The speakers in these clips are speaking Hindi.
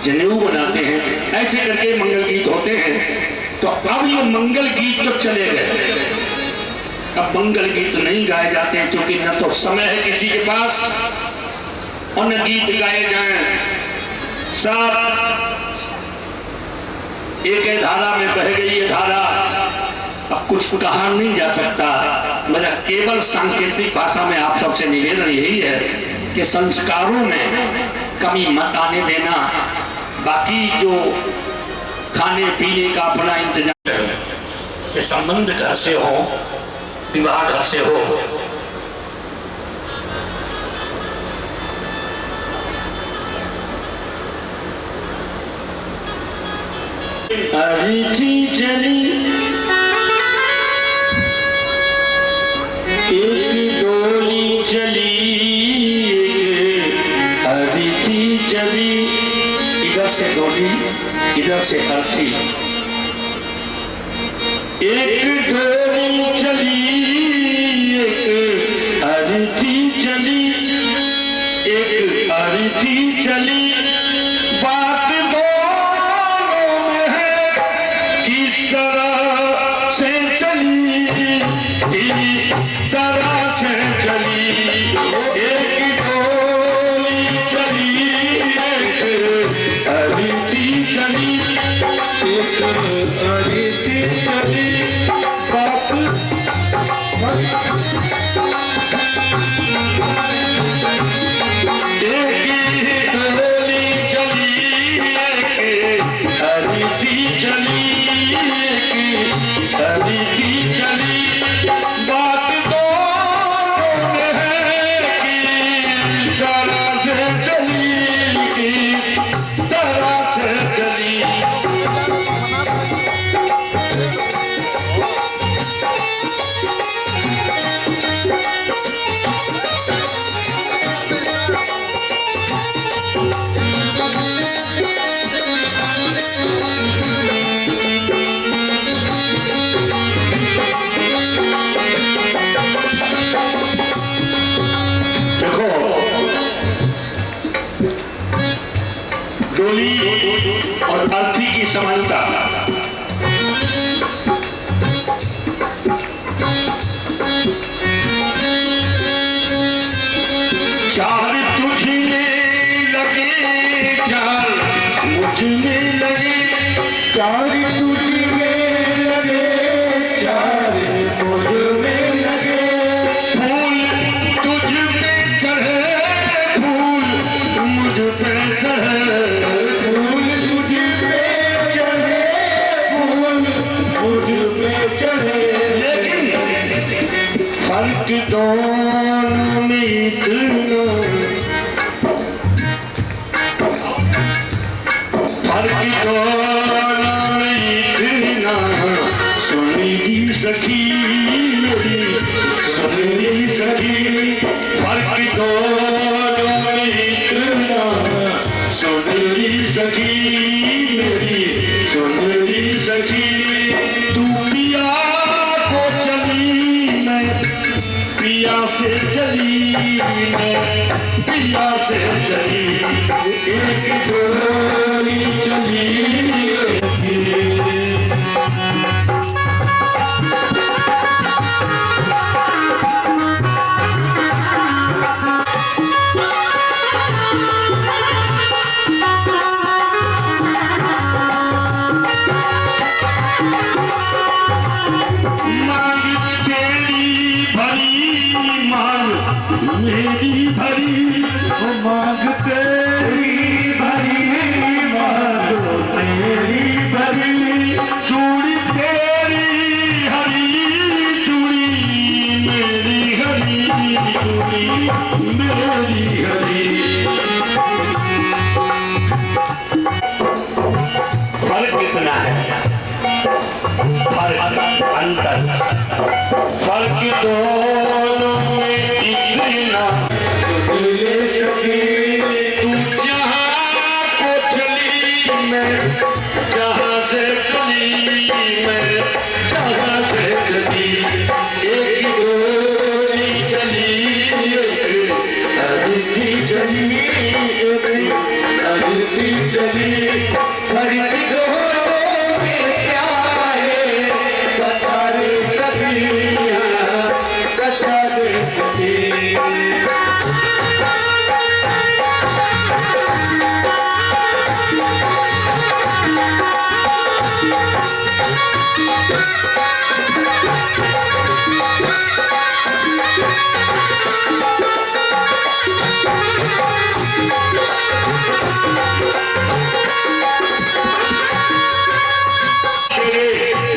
जनेऊ बनाते हैं, ऐसे करके मंगल गीत होते हैं। तो अब ये मंगल गीत तो चले गए, अब मंगल गीत नहीं गाए जाते क्योंकि न तो समय है किसी के पास और न गीत गाए जाएं। सब एक धारा में बह गई ये धारा, अब कुछ कहा नहीं जा सकता। मेरा केवल सांकेतिक भाषा में आप सबसे निवेदन यही है कि संस्कारों में कमी मत आने देना। बाकी जो खाने पीने का अपना इंतजाम कि संबंध घर से हो, विवाह घर से हो। अरिथी चली एक डोली चली, एक अरिथी चली, इधर से डोली इधर से अर्थी। एक डोली चली एक अरिथी चली, एक अरिथी चली, बात दोनों में है किस तरह से चली, इस तरह से चली। एक डोली चली एक अरिथी चली, एक अरिथी चली, बात और अर्थी की समानता। चार तुझ में लगे चार मुझ में लगे, चार तुझ में लगे चार मुझ में लगे, फूल तुझ पे चढ़े फूल मुझ पे चढ़े, फर्क दोनों में इतना, फर्क दोनों में इतना, सुनेगी सखी मेरी सुनेगी सखी। फर्क दोनों में इतना, सुनेगी सखी मेरी सुनेगी सखी। तू पिया को चली मैं पिया से चली, मैं पिया से चली, एक डोली चली। मेरी भरी मांग तेरी भरी, मांग तेरी भरी, चूड़ी तेरी हरी चूड़ी मेरी हरी चूड़ी मेरी हरी। फर्क कितना है, फर्क अंतर, फर्क दोनों में इतना, सुन ले सखी तू जहाँ को चली मैं जहाँ से चली मैं, जहाँ से चली एक गोली चली, एक अर्थी चली, एक अर्थी चली। फर्क दो में क्या है बता दे सखिया, बता दे सखिया।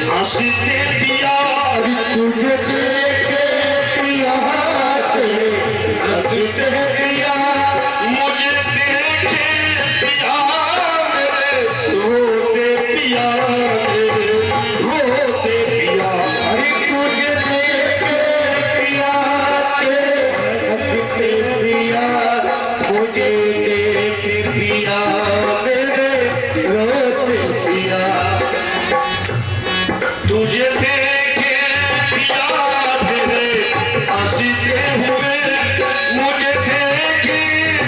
हंसते पिया तुझे देखे पिया, हंसते पिया मुझे देखे पिया, मेरे रोते पिया, मेरे रोते पिया। अरे तुझे देखे पिया, हंसते पिया मुझे देखे पिया, मेरे रोते पिया। तुझे देखे पिया तेरे हंसते हुए, मुझे देखे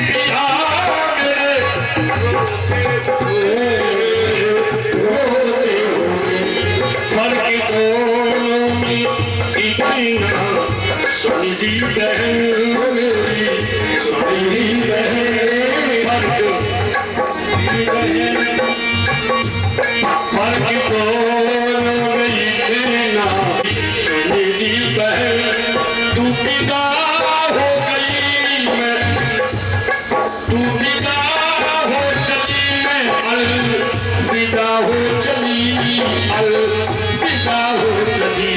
पिया मेरे रोते हुए। फर्क दोनों में इतना समझी बहन मेरी, समझी बहन। फर्क दोनों में इतना सुनली बहन। तू विदा हो गई मैं, तू विदा हो चली मैं, अलविदा हो चली, अलविदा हो चली।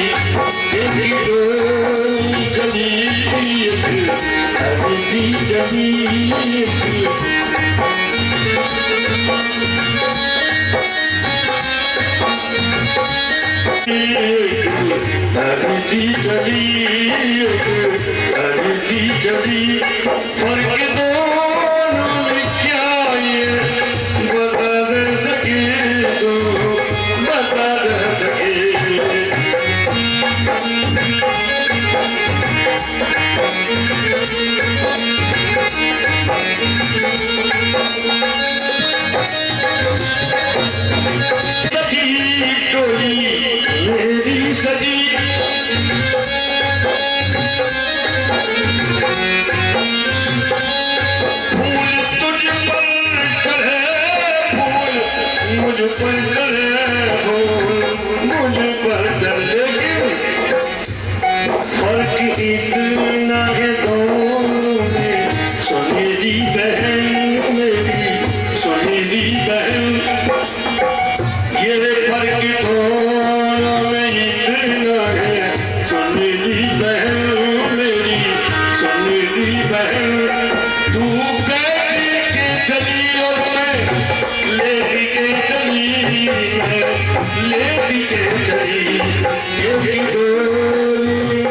एक डोली चली, एक अर्थी चली, अर्थी चली, अर्थी चली। फर्क दोनों में क्या ये बता दे सके तो, बता दे सके। सजी टोली मेरी सजी, फूल तुझ पर चढ़े, फूल मुझ पर चढ़े, फूल मुझ पर चढ़े। फर्क इतना है दोनों में सुनहरी बहन मेरी, सुनहरी बहन। ये फर्क दोनों में इतना है सुनहरी बहन मेरी, सुनहरी बहन। तू बैठ के चली और मैं लेट के चली, मैं लेट के चली। एक डोली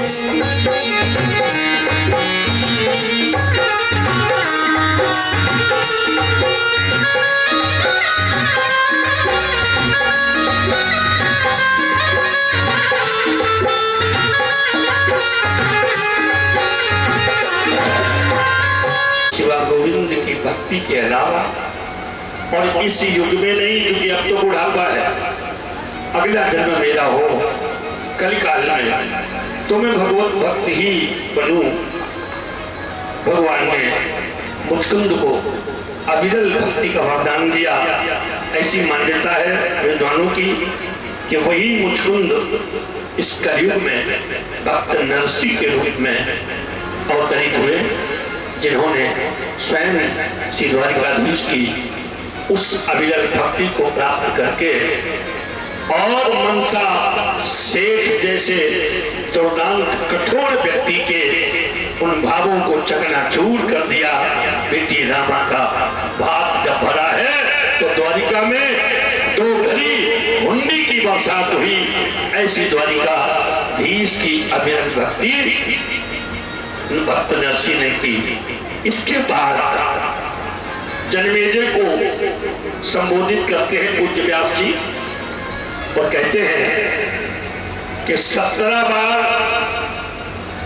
शिवा गोविंद की भक्ति के अलावा, और इस युग में नहीं, क्योंकि अब तो बुढ़ापा है, अगला जन्म मेरा हो कलिकाल में तो मैं भगवत भक्त ही बनूं। भगवान ने मुचकुंद को अविरल भक्ति का वरदान दिया। ऐसी मान्यता है विद्वानों की कि वही मुचकुंद इस कलयुग में भक्त नरसिंह के रूप में अवतरित हुए, जिन्होंने स्वयं श्री द्वारिकाधीश की उस अविरल भक्ति को प्राप्त करके और मनसा सेठ जैसे दुर्दांत कठोर व्यक्ति के उन भावों को चकनाचूर कर दिया। बेटी रामा का भात जब भरा है तो द्वारिका में दो घड़ी हुंडी की बरसात हुई। ऐसी द्वारिकाधीश की अविरल भक्ति भक्त नरसिंह ने की। इसके बाद जन्मेजय को संबोधित करते हैं पूज्य व्यास जी और कहते हैं कि 17 बार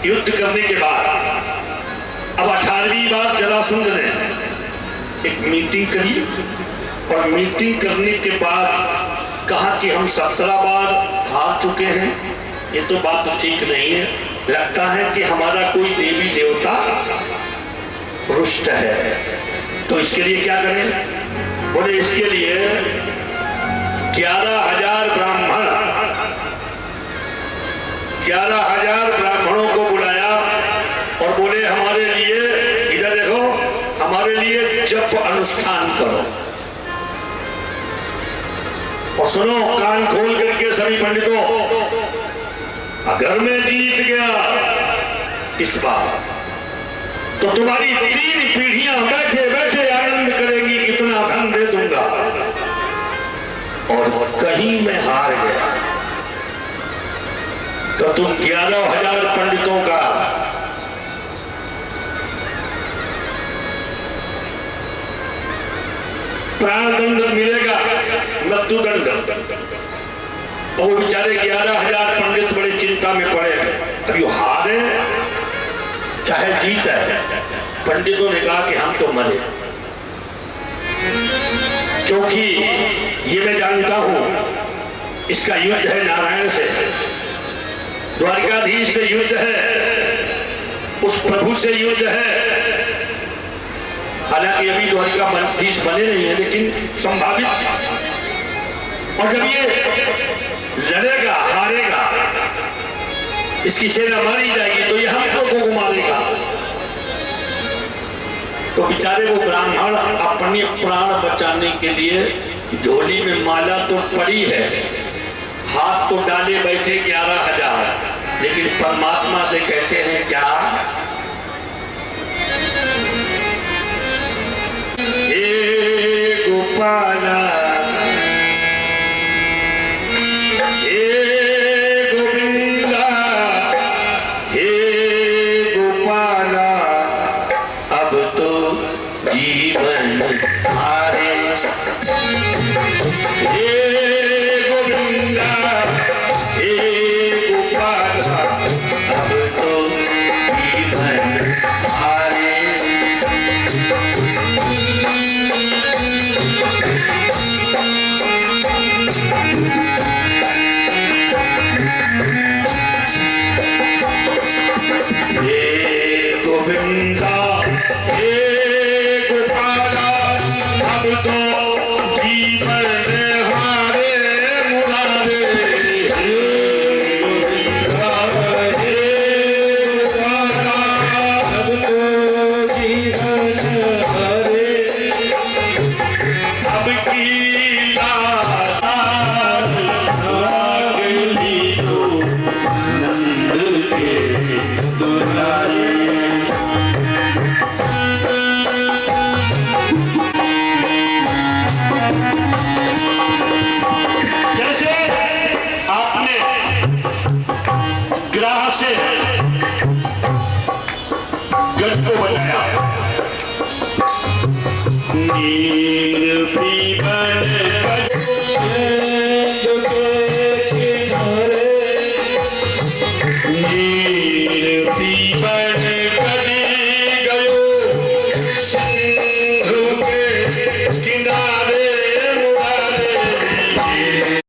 युद्ध करने के बाद अब 18वीं बार जरासंध ने एक मीटिंग करी और मीटिंग करने के बाद कहा कि हम 17 बार हार चुके हैं, ये तो बात ठीक नहीं है, लगता है कि हमारा कोई देवी देवता रुष्ट है, तो इसके लिए क्या करें? बोले इसके लिए 11,000 ब्राह्मण 11,000 ब्राह्मणों को बुलाया और बोले हमारे लिए, इधर देखो, हमारे लिए जप अनुष्ठान करो। और सुनो कान खोल करके सभी पंडितों, अगर मैं जीत गया इस बार तो तुम्हारी 3 पीढ़ियां बैठे बैठे आनंद करेंगी, इतना धन दे दूंगा। और कहीं मैं हार गया तो तुम 11,000 पंडितों का प्राणदंड मिलेगा, मृत्युदंड। और वो बेचारे 11,000 पंडित बड़ी चिंता में पड़े हैं, अभी हारे चाहे जीत है। पंडितों ने कहा कि हम तो मरे, क्योंकि ये मैं जानता हूं इसका युद्ध है नारायण से, द्वारिकाधीश से युद्ध है, उस प्रभु से युद्ध है। हालांकि अभी द्वारिकाधीश बने नहीं है, लेकिन संभावित। और जब ये लड़ेगा, हारेगा, इसकी सेना मारी जाएगी तो ये हम लोगों को मारेगा। तो बेचारे वो ब्राह्मण अपने प्राण बचाने के लिए झोली में माला तो पड़ी है, हाथ तो डाले बैठे 11,000, लेकिन परमात्मा से कहते हैं क्या? हे गोपाला, जीवन हारे, हे गोविंदा, हे गोपाला, अब तो जीवन हारे। हे गोविंदा, हे तो जीवन हारे मुरारे, अब तो जीवन हारे, अब की अगली तो नंद के दुलारे। से गज को बचाया, नीर पीवन के किनारे, नीर पीवन कदी गयो सिंधु के किनारे मुरारे।